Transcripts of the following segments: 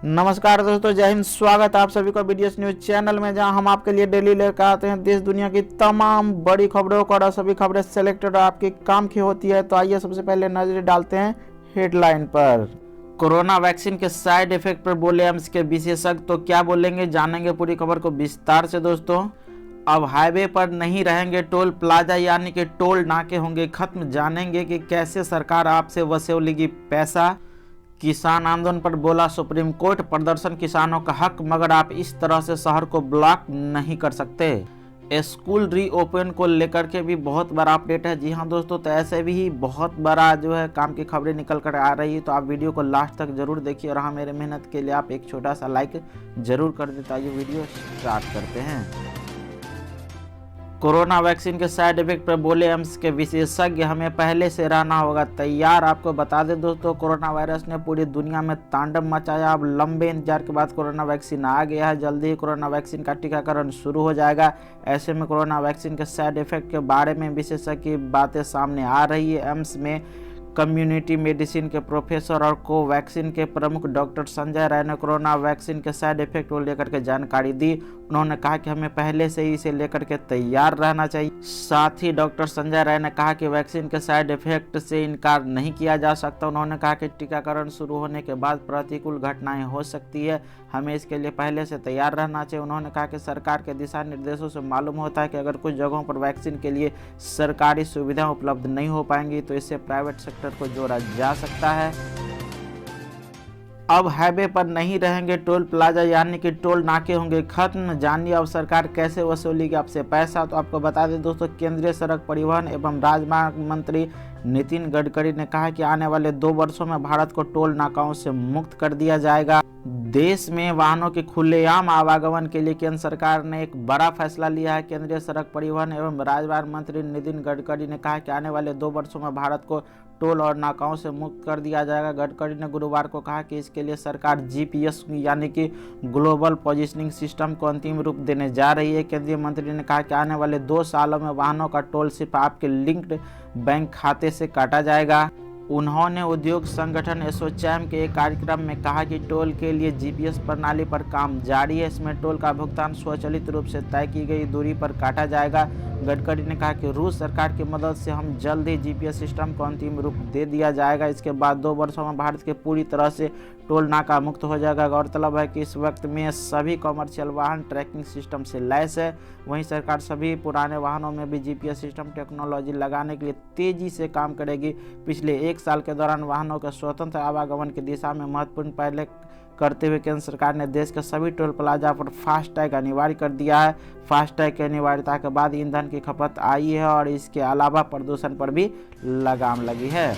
नमस्कार दोस्तों, जय हिंद। स्वागत है आप सभी का बीडीएस न्यूज चैनल में, जहां हम आपके लिए डेली लेकर आते हैं देश दुनिया की तमाम बड़ी खबरों को। और सभी खबरें सेलेक्टेड और आपके काम की होती है। तो आइए सबसे पहले नजर डालते हैं हेडलाइन पर। कोरोना वैक्सीन के साइड इफेक्ट पर बोले एम्स के विशेषज्ञ, तो क्या बोलेंगे जानेंगे पूरी खबर को विस्तार से दोस्तों। अब हाईवे पर नहीं रहेंगे टोल प्लाजा, यानी कि टोल नाके होंगे खत्म। जानेंगे कि कैसे सरकार आपसे वसूलेगी पैसा। किसान आंदोलन पर बोला सुप्रीम कोर्ट, प्रदर्शन किसानों का हक, मगर आप इस तरह से शहर को ब्लॉक नहीं कर सकते। स्कूल रीओपन को लेकर के भी बहुत बड़ा अपडेट है। जी हाँ दोस्तों, तो ऐसे भी बहुत बड़ा जो है काम की खबरें निकल कर आ रही है। तो आप वीडियो को लास्ट तक जरूर देखिए। और हाँ, मेरे मेहनत के लिए आप एक छोटा सा लाइक जरूर कर देता। ये वीडियो स्टार्ट करते हैं। कोरोना वैक्सीन के साइड इफेक्ट पर बोले एम्स के विशेषज्ञ, हमें पहले से रहना होगा तैयार। आपको बता दें दोस्तों, कोरोना वायरस ने पूरी दुनिया में तांडव मचाया। अब लंबे इंतजार के बाद कोरोना वैक्सीन आ गया है। जल्दी ही कोरोना वैक्सीन का टीकाकरण शुरू हो जाएगा। ऐसे में कोरोना वैक्सीन के साइड इफेक्ट के बारे में विशेषज्ञ की बातें सामने आ रही है। एम्स में कम्युनिटी मेडिसिन के प्रोफेसर और कोवैक्सीन के प्रमुख डॉक्टर संजय राय ने कोरोना वैक्सीन के साइड इफेक्ट को लेकर के जानकारी दी। उन्होंने कहा कि हमें पहले से ही इसे लेकर के तैयार रहना चाहिए। साथ ही डॉक्टर संजय राय ने कहा कि वैक्सीन के साइड इफेक्ट से इनकार नहीं किया जा सकता। उन्होंने कहा कि टीकाकरण शुरू होने के बाद प्रतिकूल घटनाएं हो सकती है, हमें इसके लिए पहले से तैयार रहना चाहिए। उन्होंने कहा कि सरकार के दिशा निर्देशों से मालूम होता है कि अगर कुछ जगहों पर वैक्सीन के लिए सरकारी सुविधाएं उपलब्ध नहीं हो पाएंगी तो इससे प्राइवेट सेक्टर को जोड़ा जा सकता है। अब हाईवे पर नहीं रहेंगे टोल प्लाजा, यानी कि टोल नाके होंगे खत्म। जानिए अब सरकार कैसे वसूलेगी आपसे पैसा। तो आपको बता दें दोस्तों, केंद्रीय सड़क परिवहन एवं राजमार्ग मंत्री नितिन गडकरी ने कहा कि आने वाले 2 वर्षों में भारत को टोल नाकाओं से मुक्त कर दिया जाएगा। देश में वाहनों के खुलेआम आवागमन के लिए केंद्र सरकार ने एक बड़ा फैसला लिया है। केंद्रीय सड़क परिवहन एवं राजमार्ग मंत्री नितिन गडकरी ने कहा कि आने वाले 2 वर्षों में भारत को टोल और नाकाओं से मुक्त कर दिया जाएगा। गडकरी ने गुरुवार को कहा कि इसके लिए सरकार जीपीएस यानी कि ग्लोबल पोजिशनिंग सिस्टम को अंतिम रूप देने जा रही है। केंद्रीय मंत्री ने कहा कि आने वाले 2 सालों में वाहनों का टोल सिर्फ आपके लिंक्ड बैंक खाते से काटा जाएगा। उन्होंने उद्योग संगठन एसोचैम के एक कार्यक्रम में कहा कि टोल के लिए जीपीएस प्रणाली पर काम जारी है। इसमें टोल का भुगतान स्वचालित रूप से तय की गई दूरी पर काटा जाएगा। गडकरी ने कहा कि रूस सरकार की मदद से हम जल्द ही जीपीएस सिस्टम को अंतिम रूप दे दिया जाएगा। इसके बाद 2 वर्षों में भारत के पूरी तरह से टोल नाका मुक्त हो जाएगा। गौरतलब है कि इस वक्त में सभी कमर्शियल वाहन ट्रैकिंग सिस्टम से लैस है। वहीं सरकार सभी पुराने वाहनों में भी जीपीएस सिस्टम टेक्नोलॉजी लगाने के लिए तेजी से काम करेगी। पिछले 1 साल के दौरान वाहनों के स्वतंत्र आवागमन की दिशा में महत्वपूर्ण पहले करते हुए केंद्र सरकार ने देश के सभी टोल प्लाजा पर फास्टैग अनिवार्य कर दिया है। फास्टैग की अनिवार्यता के बाद ईंधन की खपत आई है और इसके अलावा प्रदूषण पर भी लगाम लगी है।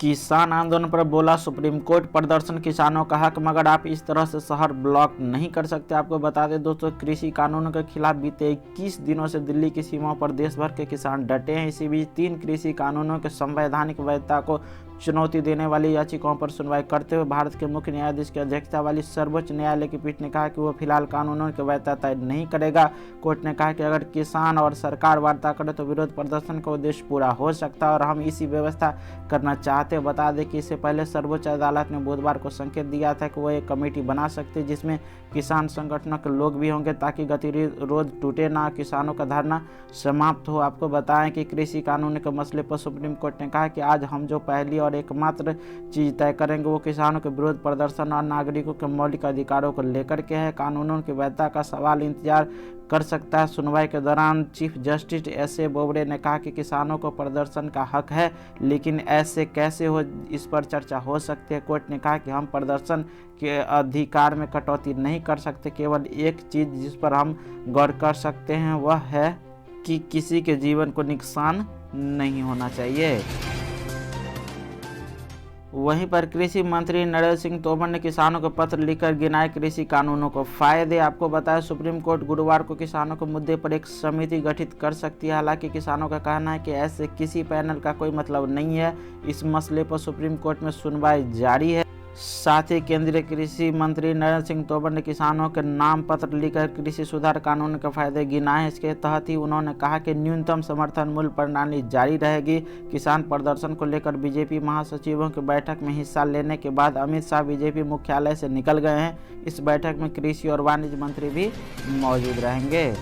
किसान आंदोलन पर बोला सुप्रीम कोर्ट, प्रदर्शन किसानों का हक, मगर आप इस तरह से शहर ब्लॉक नहीं कर सकते। आपको बता दें दोस्तों, कृषि कानूनों के खिलाफ बीते 21 दिनों से दिल्ली की सीमाओं पर देश भर के किसान डटे हैं। इसी बीच 3 कृषि कानूनों के संवैधानिक वैधता को चुनौती देने वाली याचिकाओं पर सुनवाई करते हुए भारत के मुख्य न्यायाधीश की अध्यक्षता वाली सर्वोच्च न्यायालय की पीठ ने कहा कि वह फिलहाल कानूनों की वैधता तय नहीं करेगा। कोर्ट ने कहा कि अगर किसान और सरकार वार्ता करे तो विरोध प्रदर्शन का उद्देश्य पूरा हो सकता है और हम इसी व्यवस्था करना चाहते हैं। बता दें कि इससे पहले सर्वोच्च अदालत ने बुधवार को संकेत दिया था कि वह एक कमेटी बना सकती है जिसमें किसान संगठनों के लोग भी होंगे, ताकि गतिरोध टूटे ना, किसानों का धरना समाप्त हो। आपको बताएं कि कृषि कानून के मसले पर सुप्रीम कोर्ट ने कहा कि आज हम जो पहली और एकमात्र चीज तय करेंगे वो किसानों के विरोध प्रदर्शन और नागरिकों के मौलिक अधिकारों को लेकर के है। कानूनों की वैधता का सवाल इंतजार कर सकता है। सुनवाई के दौरान चीफ जस्टिस एस.ए. बोबडे ने कहा कि किसानों को प्रदर्शन का हक है, लेकिन ऐसे कैसे हो, इस पर चर्चा हो सकती है। कोर्ट ने कहा कि हम प्रदर्शन के अधिकार में कटौती नहीं कर सकते। केवल एक चीज जिस पर हम गौर कर सकते हैं वह है कि किसी के जीवन को नुकसान नहीं होना चाहिए। वहीं पर कृषि मंत्री नरेंद्र सिंह तोमर ने किसानों को पत्र लिखकर गिनाए कृषि कानूनों को फायदे। आपको बताया, सुप्रीम कोर्ट गुरुवार को किसानों के मुद्दे पर एक समिति गठित कर सकती है। हालांकि किसानों का कहना है कि ऐसे किसी पैनल का कोई मतलब नहीं है। इस मसले पर सुप्रीम कोर्ट में सुनवाई जारी है। साथ ही केंद्रीय कृषि मंत्री नरेंद्र सिंह तोमर ने किसानों के नाम पत्र लिखकर कृषि सुधार कानून के फायदे गिनाए। इसके तहत ही उन्होंने कहा कि न्यूनतम समर्थन मूल्य प्रणाली जारी रहेगी। किसान प्रदर्शन को लेकर बीजेपी महासचिवों की बैठक में हिस्सा लेने के बाद अमित शाह बीजेपी मुख्यालय से निकल गए हैं। इस बैठक में कृषि और वाणिज्य मंत्री भी मौजूद रहेंगे।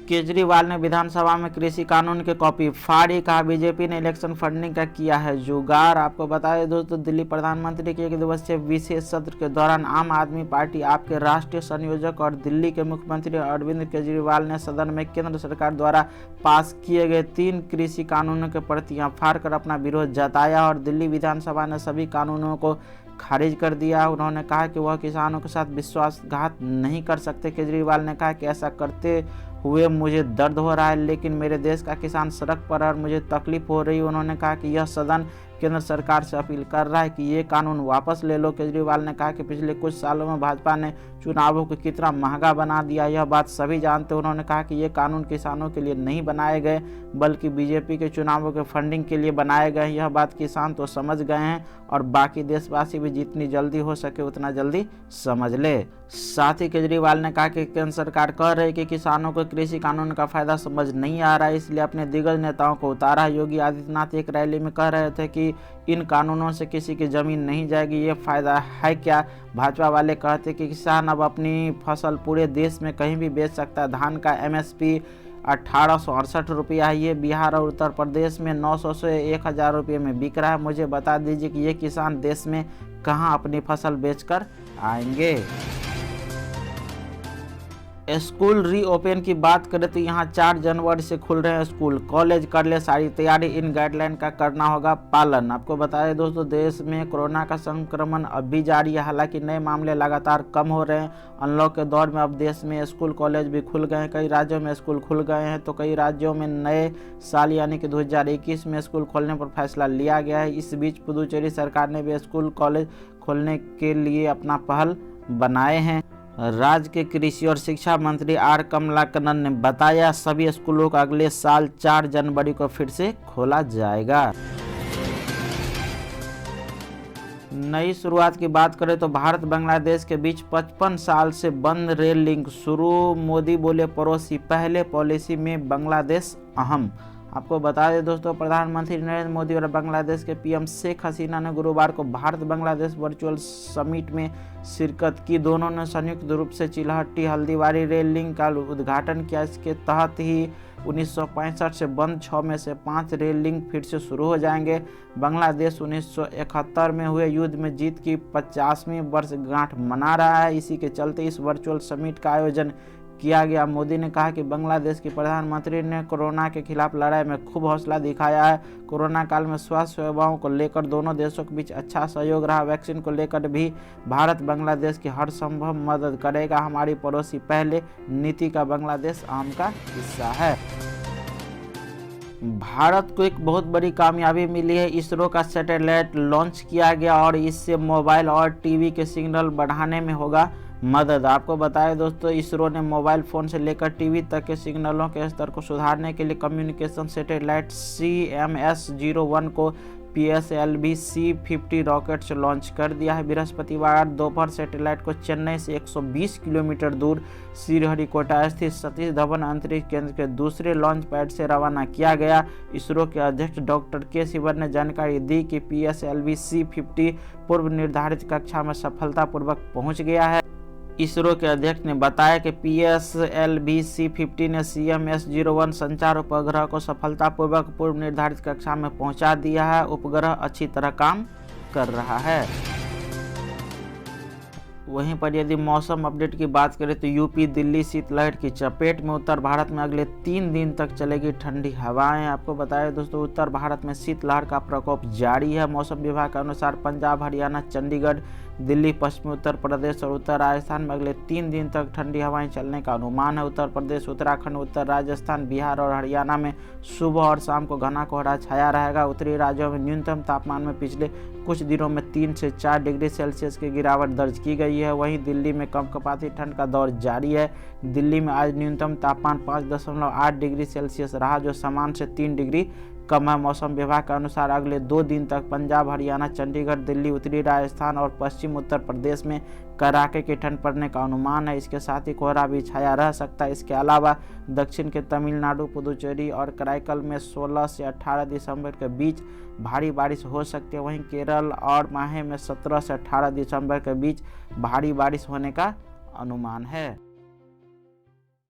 केजरीवाल ने विधानसभा में कृषि कानून की कॉपी फाड़ी, कहा बीजेपी ने इलेक्शन फंडिंग का किया है जुगाड़। आपको बताया दोस्तों, दिल्ली प्रधानमंत्री के 1 दिवसीय विशेष सत्र के दौरान आम आदमी पार्टी आप के राष्ट्रीय संयोजक और दिल्ली के मुख्यमंत्री अरविंद केजरीवाल ने सदन में केंद्र सरकार द्वारा पास किए गए 3 कृषि कानूनों की प्रतियां फाड़कर अपना विरोध जताया और दिल्ली विधानसभा ने सभी कानूनों को खारिज कर दिया। उन्होंने कहा कि वह किसानों के साथ विश्वासघात नहीं कर सकते। केजरीवाल ने कहा कि ऐसा करते हुए मुझे दर्द हो रहा है, लेकिन मेरे देश का किसान सड़क पर और मुझे तकलीफ हो रही है। उन्होंने कहा कि यह सदन केंद्र सरकार से अपील कर रहा है कि ये कानून वापस ले लो। केजरीवाल ने कहा कि पिछले कुछ सालों में भाजपा ने चुनावों को कितना महंगा बना दिया, यह बात सभी जानते हैं। उन्होंने कहा कि ये कानून किसानों के लिए नहीं बनाए गए बल्कि बीजेपी के चुनावों के फंडिंग के लिए बनाए गए। यह बात किसान तो समझ गए हैं और बाकी देशवासी भी जितनी जल्दी हो सके उतना जल्दी समझ ले। साथ ही केजरीवाल ने कहा कि केंद्र सरकार कह रही है कि किसानों को कृषि कानून का फायदा समझ नहीं आ रहा है, इसलिए अपने दिग्गज नेताओं को उतारा। योगी आदित्यनाथ एक रैली में कह रहे थे कि इन कानूनों से किसी की जमीन नहीं जाएगी, ये फायदा है क्या। भाजपा वाले कहते कि किसान अब अपनी फसल पूरे देश में कहीं भी बेच सकता है। धान का MSP 1868 रुपया है, ये बिहार और उत्तर प्रदेश में 900 से 1000 रुपये में बिक रहा है। मुझे बता दीजिए कि ये किसान देश में कहाँ अपनी फसल बेचकर आएंगे। स्कूल रीओपन की बात करें तो यहाँ 4 जनवरी से खुल रहे हैं स्कूल कॉलेज, कर ले सारी तैयारी, इन गाइडलाइन का करना होगा पालन। आपको बताएं दोस्तों, देश में कोरोना का संक्रमण अब भी जारी है, हालांकि नए मामले लगातार कम हो रहे हैं। अनलॉक के दौर में अब देश में स्कूल कॉलेज भी खुल गए हैं, कई राज्यों में स्कूल खुल गए हैं तो कई राज्यों में नए साल यानी कि 2021 में स्कूल खोलने पर फैसला लिया गया है। इस बीच पुदुचेरी सरकार ने भी स्कूल कॉलेज खोलने के लिए अपना पहल बनाए हैं। राज्य के कृषि और शिक्षा मंत्री आर कमलाकरन ने बताया सभी स्कूलों को अगले साल 4 जनवरी को फिर से खोला जाएगा। नई शुरुआत की बात करें तो भारत बांग्लादेश के बीच 55 साल से बंद रेल लिंक शुरू। मोदी बोले पड़ोसी पहले, पॉलिसी में बांग्लादेश अहम। आपको बता दें दोस्तों, प्रधानमंत्री नरेंद्र मोदी और बांग्लादेश के PM शेख हसीना ने गुरुवार को भारत बांग्लादेश वर्चुअल समिट में शिरकत की। दोनों ने संयुक्त रूप से चिल्हट्टी हल्दीबारी रेल लिंक का उद्घाटन किया। इसके तहत ही 1965 से बंद 6 में से 5 रेल लिंक फिर से शुरू हो जाएंगे। बांग्लादेश 1971 में हुए युद्ध में जीत की 50वीं वर्षगांठ मना रहा है, इसी के चलते इस वर्चुअल समिट का आयोजन किया गया। मोदी ने कहा कि बांग्लादेश के प्रधानमंत्री ने कोरोना के खिलाफ लड़ाई में खूब हौसला दिखाया है। कोरोना काल में स्वास्थ्य सेवाओं को लेकर दोनों देशों के बीच अच्छा सहयोग रहा। वैक्सीन को लेकर भी भारत बांग्लादेश की हर संभव मदद करेगा। हमारी पड़ोसी पहले नीति का बांग्लादेश आम का हिस्सा है। भारत को एक बहुत बड़ी कामयाबी मिली है, इसरो का सैटेलाइट लॉन्च किया गया और इससे मोबाइल और टीवी के सिग्नल बढ़ाने में होगा मदद। आपको बताएं दोस्तों, इसरो ने मोबाइल फ़ोन से लेकर टीवी तक के सिग्नलों के स्तर को सुधारने के लिए कम्युनिकेशन सैटेलाइट CMS-01 को PSLV C-50 रॉकेट से लॉन्च कर दिया है। बृहस्पतिवार दोपहर सैटेलाइट को चेन्नई से 120 किलोमीटर दूर श्रीहरिकोटा स्थित सतीश धवन अंतरिक्ष केंद्र के दूसरे लॉन्च पैड से रवाना किया गया। इसरो के अध्यक्ष डॉक्टर के सिवन ने जानकारी दी कि PSLV C-50 पूर्व निर्धारित कक्षा में सफलतापूर्वक पहुंच गया है। इसरो के अध्यक्ष ने बताया कि PSLV C-50 ने CMS-01 संचार उपग्रह को सफलतापूर्वक पूर्व निर्धारित कक्षा में पहुंचा दिया है। उपग्रह अच्छी तरह काम कर रहा है। वहीं पर यदि मौसम अपडेट की बात करें तो यूपी दिल्ली शीतलहर की चपेट में। उत्तर भारत में अगले 3 दिन तक चलेगी ठंडी हवाएं। आपको बताएं दोस्तों, उत्तर भारत में शीतलहर का प्रकोप जारी है। मौसम विभाग के अनुसार पंजाब, हरियाणा, चंडीगढ़, दिल्ली, पश्चिमी उत्तर प्रदेश और उत्तर राजस्थान में अगले 3 दिन तक ठंडी हवाएं चलने का अनुमान है। उत्तर प्रदेश, उत्तराखंड, उत्तर राजस्थान, बिहार और हरियाणा में सुबह और शाम को घना कोहरा छाया रहेगा। उत्तरी राज्यों में न्यूनतम तापमान में पिछले कुछ दिनों में 3 से 4 डिग्री सेल्सियस की गिरावट दर्ज की गई है। वहीं दिल्ली में कंपकंपाती ठंड का दौर जारी है। दिल्ली में आज न्यूनतम तापमान 5.8 डिग्री सेल्सियस रहा, जो सामान्य से 3 डिग्री कम है। मौसम विभाग के अनुसार अगले 2 दिन तक पंजाब, हरियाणा, चंडीगढ़, दिल्ली, उत्तरी राजस्थान और पश्चिम उत्तर प्रदेश में कड़ाके की ठंड पड़ने का अनुमान है। इसके साथ ही कोहरा भी छाया रह सकता है। इसके अलावा दक्षिण के तमिलनाडु, पुदुचेरी और कराईकल में 16 से 18 दिसंबर के बीच भारी बारिश हो सकती है। वहीं केरल और माहे में 17 से 18 दिसंबर के बीच भारी बारिश होने का अनुमान है।